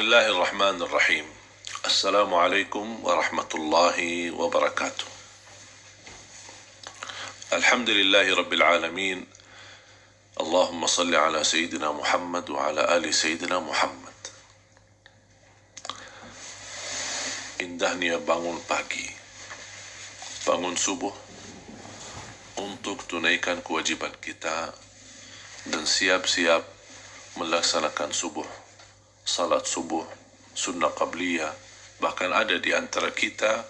Bismillahirrahmanirrahim. Assalamualaikum warahmatullahi wabarakatuh. Alhamdulillahi rabbil alamin. Allahumma salli ala Sayyidina Muhammad wa ala ali Sayyidina Muhammad. Indahnya bangun pagi, bangun subuh untuk tunaikan kewajiban kita dan siap-siap melaksanakan subuh, salat subuh, sunnah qabliyah. Bahkan ada di antara kita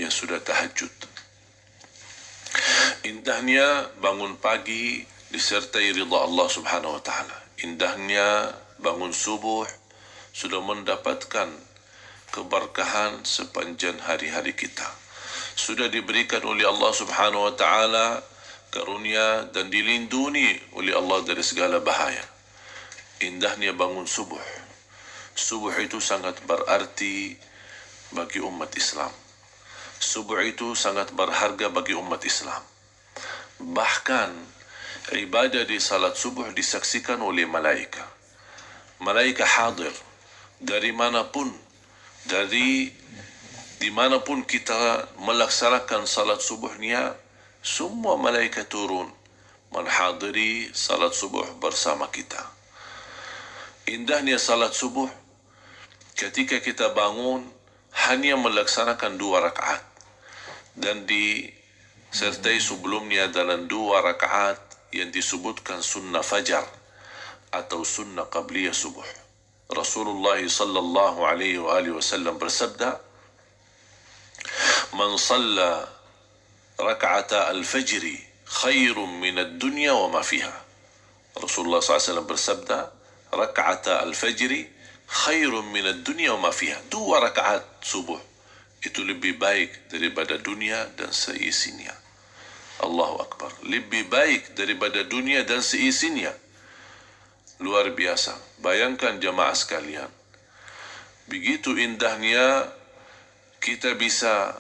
yang sudah tahajud. Indahnya bangun pagi disertai ridha Allah subhanahu wa ta'ala. Indahnya bangun subuh sudah mendapatkan keberkahan sepanjang hari-hari kita. Sudah diberikan oleh Allah subhanahu wa ta'ala karunia dan dilindungi oleh Allah dari segala bahaya. Indahnya bangun subuh. Subuh itu sangat berarti bagi umat Islam. Subuh itu sangat berharga bagi umat Islam. Bahkan ibadah di salat subuh disaksikan oleh malaika. Malaika hadir dari manapun, dari dimanapun kita melaksanakan salat subuhnya, semua malaika turun menghadiri salat subuh bersama kita. Indahnya salat subuh ketika kita bangun hanya melaksanakan 2 rakaat dan disertai sebelumnya dalam 2 rakaat yang disebutkan sunnah fajar atau sunnah qabliyah subuh. Rasulullah sallallahu alaihi wasallam bersabda, "Man shalla raka'ata al-fajr khairun min ad-dunya wa ma fiha." Rasulullah SAW bersabda, "Raka'ata al-fajr khairun min ad-dunya wa ma fiha." 2 rakaat subuh itu lebih baik daripada dunia dan seisinya. Allahu Akbar. Lebih baik daripada dunia dan seisinya. Luar biasa. Bayangkan jemaah sekalian. Begitu indahnya kita bisa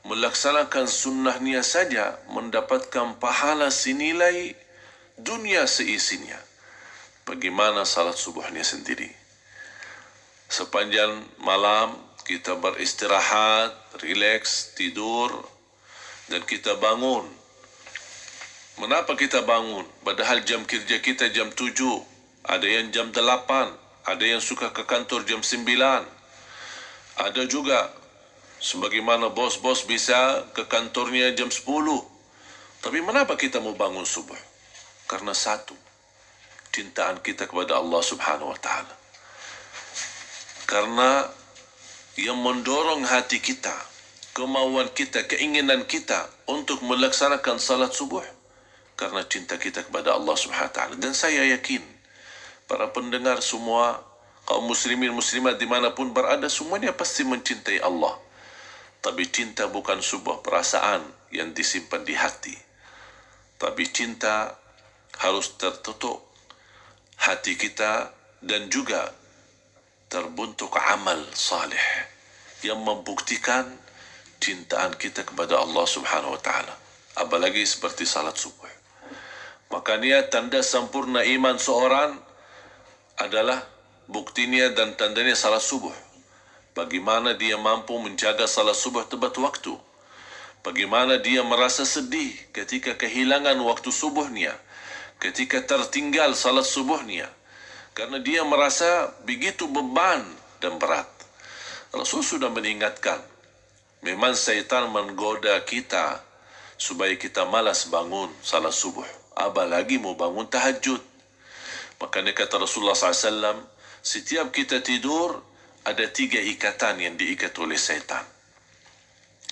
melaksanakan sunnahnya saja mendapatkan pahala senilai dunia seisinya. Bagaimana salat subuhnya sendiri? Sepanjang malam kita beristirahat, rileks, tidur, dan kita bangun. Mengapa kita bangun? Padahal jam kerja kita jam 7, ada yang jam 8, ada yang suka ke kantor jam 9. Ada juga sebagaimana bos-bos bisa ke kantornya jam 10. Tapi mengapa kita mau bangun subuh? Karena satu, cintaan kita kepada Allah subhanahu wa ta'ala. Karena yang mendorong hati kita, kemauan kita, keinginan kita untuk melaksanakan salat subuh karena cinta kita kepada Allah subhanahu wa ta'ala. Dan saya yakin para pendengar semua, kaum muslimin muslimat dimanapun berada, semuanya pasti mencintai Allah. Tapi cinta bukan sebuah perasaan yang disimpan di hati. Tapi cinta harus tertutup hati kita dan juga terbentuk amal saleh yang membuktikan cintaan kita kepada Allah subhanahu wa ta'ala. Apalagi seperti salat subuh. Makanya tanda sempurna iman seorang adalah buktinya dan tandanya salat subuh. Bagaimana dia mampu menjaga salat subuh tepat waktu. Bagaimana dia merasa sedih ketika kehilangan waktu subuhnya, ketika tertinggal salat subuhnya, karena dia merasa begitu beban dan berat. Rasul sudah mengingatkan, memang syaitan menggoda kita supaya kita malas bangun salat subuh, apalagi mau bangun tahajud. Makanya kata Rasulullah SAW, setiap kita tidur ada 3 ikatan yang diikat oleh syaitan.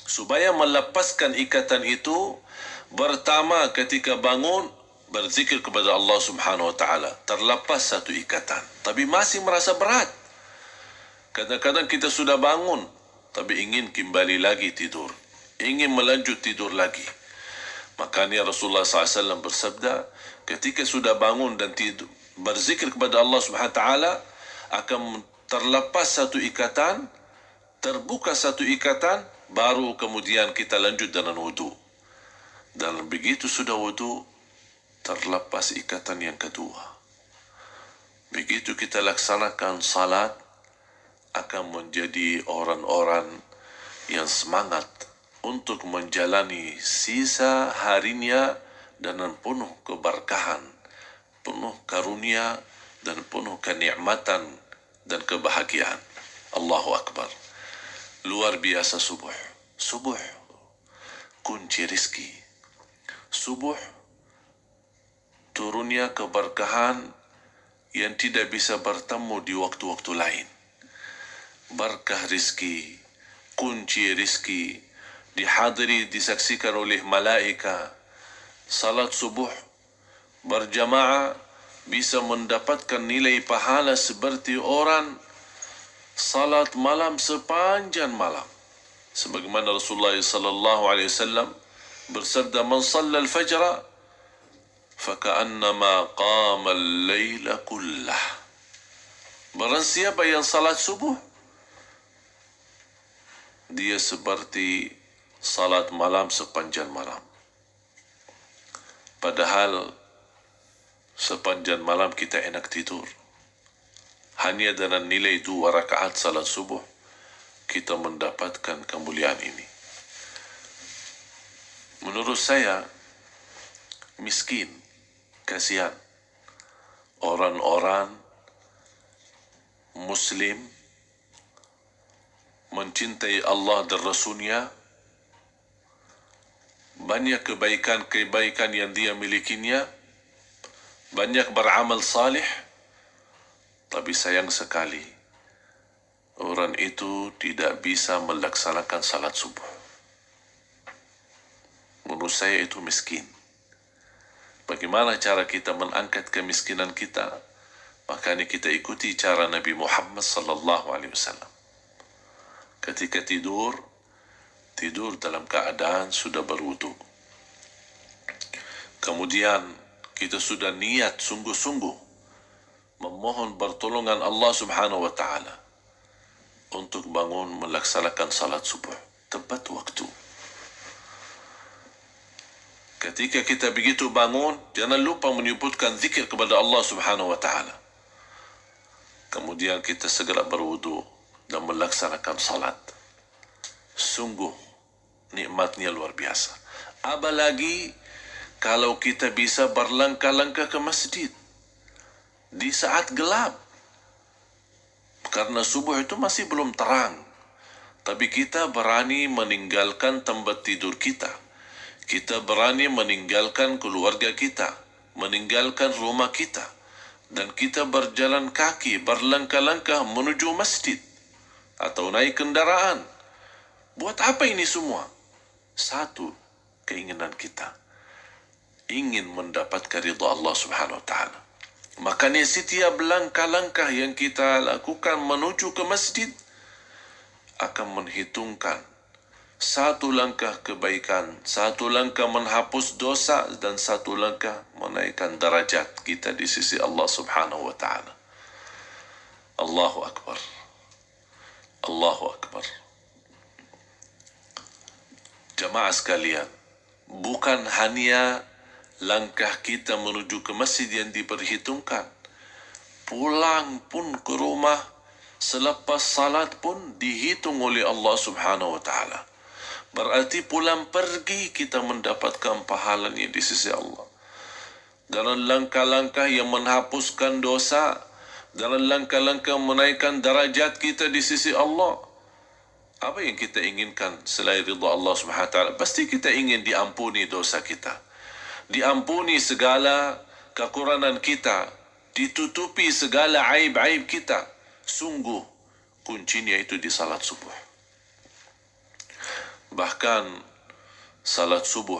Supaya melepaskan ikatan itu, pertama ketika bangun berzikir kepada Allah subhanahu wa ta'ala. Terlepas satu ikatan, tapi masih merasa berat. Kadang-kadang kita sudah bangun, tapi ingin kembali lagi tidur, ingin melanjut tidur lagi. Makanya Rasulullah SAW bersabda, ketika sudah bangun dan tidur, berzikir kepada Allah subhanahu wa ta'ala, akan terlepas satu ikatan, terbuka satu ikatan, baru kemudian kita lanjut dengan wudu. Dan begitu sudah wudu, terlepas ikatan yang kedua. Begitu kita laksanakan salat, akan menjadi orang-orang yang semangat untuk menjalani sisa harinya dengan penuh keberkahan, penuh karunia dan penuh kenikmatan dan kebahagiaan. Allahu Akbar. Luar biasa subuh. Subuh kunci rizki. Subuh turunnya keberkahan yang tidak bisa bertemu di waktu-waktu lain. Berkah rizki, kunci rizki, dihadiri, disaksikan oleh malaika. Salat subuh berjamaah bisa mendapatkan nilai pahala seperti orang salat malam sepanjang malam. Sebagaimana Rasulullah sallallahu alaihi wasallam bersabda, "Man shalla al-fajr faka'annama qama al-laila kullah." Barang siapa yang salat subuh, dia seperti salat malam sepanjang malam. Padahal sepanjang malam kita enak tidur. Hanya dengan nilai 2 rakaat salat subuh, kita mendapatkan kemuliaan ini. Menurut saya, miskin, kasihan. Orang-orang Muslim mencintai Allah dan Rasulnya, banyak kebaikan-kebaikan yang dia milikinya, banyak beramal salih, tapi sayang sekali orang itu tidak bisa melaksanakan salat subuh. Menurut saya itu miskin. Bagaimana cara kita mengangkat kemiskinan kita? Makanya kita ikuti cara Nabi Muhammad sallallahu alaihi wasallam. Ketika tidur dalam keadaan sudah berwudu. Kemudian kita sudah niat sungguh-sungguh memohon pertolongan Allah Subhanahu wa taala untuk bangun melaksanakan salat subuh tepat waktu. Ketika kita begitu bangun, jangan lupa menyebutkan zikir kepada Allah Subhanahu wa taala. Kemudian kita segera berwudu dan melaksanakan salat. Sungguh nikmatnya luar biasa. Apalagi kalau kita bisa berlangkah-langkah ke masjid di saat gelap. Karena subuh itu masih belum terang. Tapi kita berani meninggalkan tempat tidur kita. Kita berani meninggalkan keluarga kita, meninggalkan rumah kita, dan kita berjalan kaki, berlangkah-langkah menuju masjid atau naik kendaraan. Buat apa ini semua? Satu, keinginan kita ingin mendapatkan ridha Allah Subhanahu wa taala. Makanya setiap langkah-langkah yang kita lakukan menuju ke masjid akan menghitungkan satu langkah kebaikan, satu langkah menghapus dosa, dan satu langkah menaikkan derajat kita di sisi Allah Subhanahu wa taala. Allahu Akbar. Allahu Akbar. Jamaah sekalian, bukan hanya langkah kita menuju ke masjid yang diperhitungkan. Pulang pun ke rumah selepas salat pun dihitung oleh Allah Subhanahu wa taala. Berarti pulang pergi kita mendapatkan pahalanya di sisi Allah. Dalam langkah-langkah yang menghapuskan dosa, dalam langkah-langkah menaikkan darajat kita di sisi Allah. Apa yang kita inginkan selain ridha Allah Subhanahu wa taala? Pasti kita ingin diampuni dosa kita, diampuni segala kekurangan kita, ditutupi segala aib-aib kita. Sungguh kuncinya itu di salat subuh. Bahkan salat subuh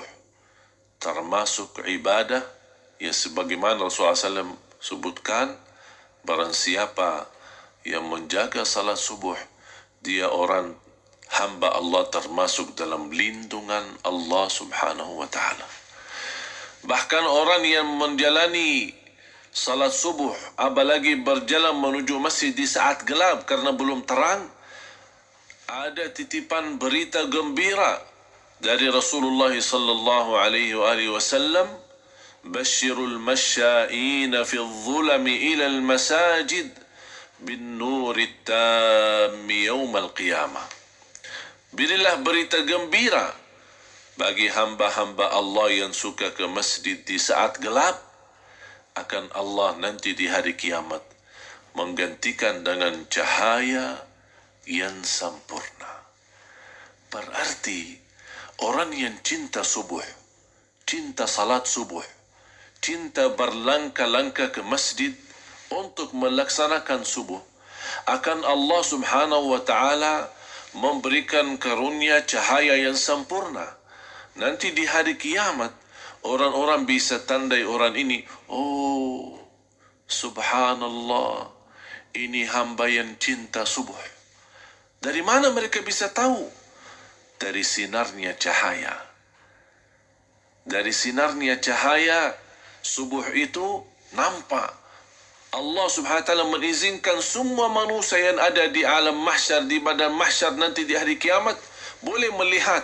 termasuk ibadah yang sebagaimana Rasulullah SAW sebutkan, barang siapa yang menjaga salat subuh, dia orang hamba Allah termasuk dalam lindungan Allah Subhanahu wa taala. Bahkan orang yang menjalani salat subuh, apalagi berjalan menuju masjid di saat gelap karena belum terang, ada titipan berita gembira dari Rasulullah sallallahu alaihi wasallam, "Basyirul masya'in fi adh-dhulami ila al-masajid bin nurit tam yaumal qiyamah. Berilah berita gembira bagi hamba-hamba Allah yang suka ke masjid di saat gelap, akan Allah nanti di hari kiamat menggantikan dengan cahaya yang sempurna. Berarti orang yang cinta subuh, cinta salat subuh, cinta berlangkah-langkah ke masjid untuk melaksanakan subuh, akan Allah subhanahu wa ta'ala memberikan karunia cahaya yang sempurna. Nanti di hari kiamat, orang-orang bisa tandai orang ini, oh, subhanallah, ini hamba yang cinta subuh. Dari mana mereka bisa tahu? Dari sinarnya cahaya. Dari sinarnya cahaya, subuh itu nampak. Allah subhanahu wa ta'ala mengizinkan semua manusia yang ada di alam mahsyar, di badan mahsyar nanti di hari kiamat, boleh melihat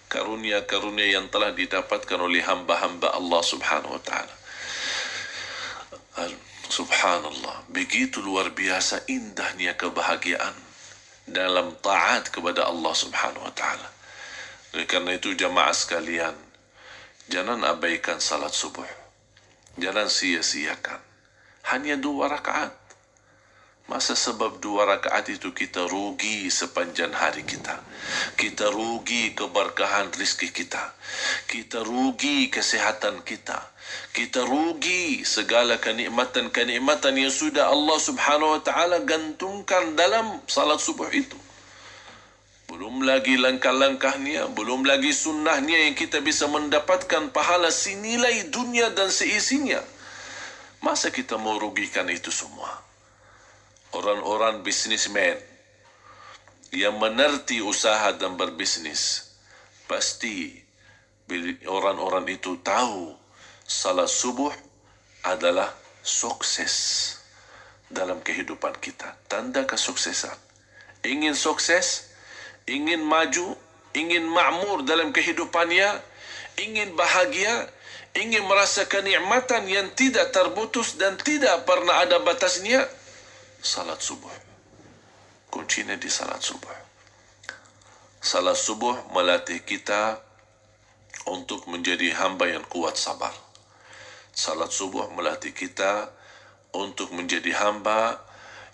karunia-karunia yang telah didapatkan oleh hamba-hamba Allah subhanahu wa ta'ala. Subhanallah, begitu luar biasa indahnya kebahagiaan dalam taat kepada Allah subhanahu wa ta'ala. Oleh karena itu jamaah sekalian, jangan abaikan salat subuh. Jangan sia-siakan. Hanya 2 rakaat. Masa sebab 2 rakaat itu kita rugi sepanjang hari kita. Kita rugi keberkahan rizki kita. Kita rugi kesehatan kita. Kita rugi segala kenikmatan-kenikmatan yang sudah Allah subhanahu wa ta'ala gantungkan dalam salat subuh itu. Belum lagi langkah-langkahnya, belum lagi sunnahnya yang kita bisa mendapatkan pahala senilai dunia dan seisinya. Masa kita mau rugikan itu semua? Orang-orang bisnismen yang menerti usaha dan berbisnis, pasti orang-orang itu tahu salat subuh adalah sukses dalam kehidupan kita. Tanda kesuksesan. Ingin sukses, ingin maju, ingin makmur dalam kehidupannya, ingin bahagia, ingin merasa kenikmatan yang tidak terputus dan tidak pernah ada batasnya, salat subuh. Kuncinya di salat subuh. Salat subuh melatih kita untuk menjadi hamba yang kuat sabar. Salat subuh melatih kita untuk menjadi hamba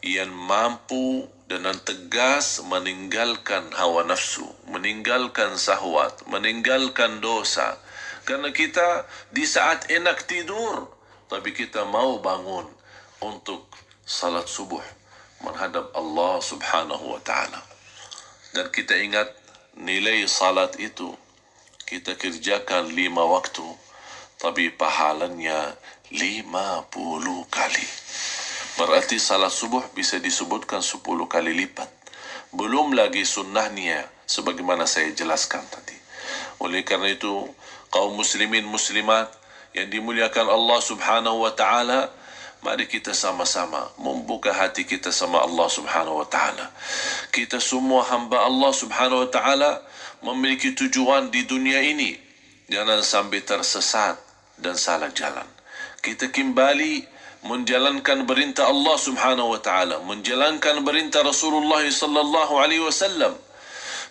yang mampu dengan tegas meninggalkan hawa nafsu, meninggalkan syahwat, meninggalkan dosa. Karena kita di saat enak tidur, tapi kita mau bangun untuk salat subuh menghadap Allah subhanahu wa ta'ala. Dan kita ingat nilai salat itu, kita kerjakan 5 waktu, tapi pahalanya 50 kali. Berarti salat subuh bisa disebutkan 10 kali lipat. Belum lagi sunnahnya, sebagaimana saya jelaskan tadi. Oleh karena itu, kaum muslimin muslimat yang dimuliakan Allah subhanahu wa ta'ala, mari kita sama-sama membuka hati kita sama Allah subhanahu wa ta'ala. Kita semua hamba Allah subhanahu wa ta'ala memiliki tujuan di dunia ini. Jangan sampai tersesat dan salah jalan. Kita kembali menjalankan perintah Allah subhanahu wa ta'ala, menjalankan perintah Rasulullah sallallahu alaihi wasallam,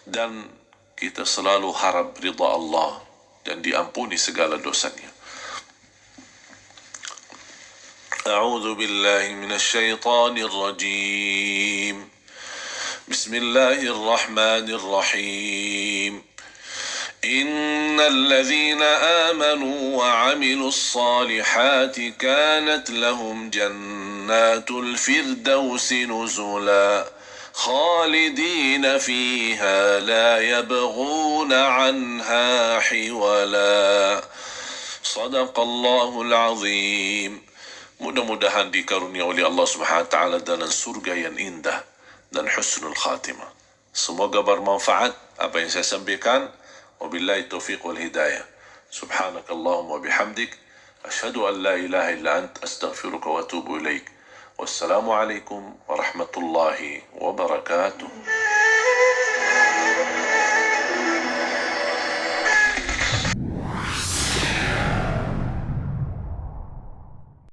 dan kita selalu harap ridha Allah dan diampuni segala dosanya. أعوذ بالله من الشيطان الرجيم. بسم الله الرحمن الرحيم. إن الذين آمنوا وعملوا الصالحات كانت لهم جنات الفردوس نزلا خالدين فيها لا يبغون عنها حولا. صدق الله العظيم. Mudah-mudahan dikarunia oleh Allah Subhanahu wa taala dalam surga yang indah dan husnul khatimah. Semoga bermanfaat apa yang saya sampaikan. Wabillahi taufiq wal hidayah. Subhanakallahumma bihamdik, asyhadu an la ilaha illa ant, astaghfiruka wa atubu ilaik. Wassalamu alaikum warahmatullahi wabarakatuh.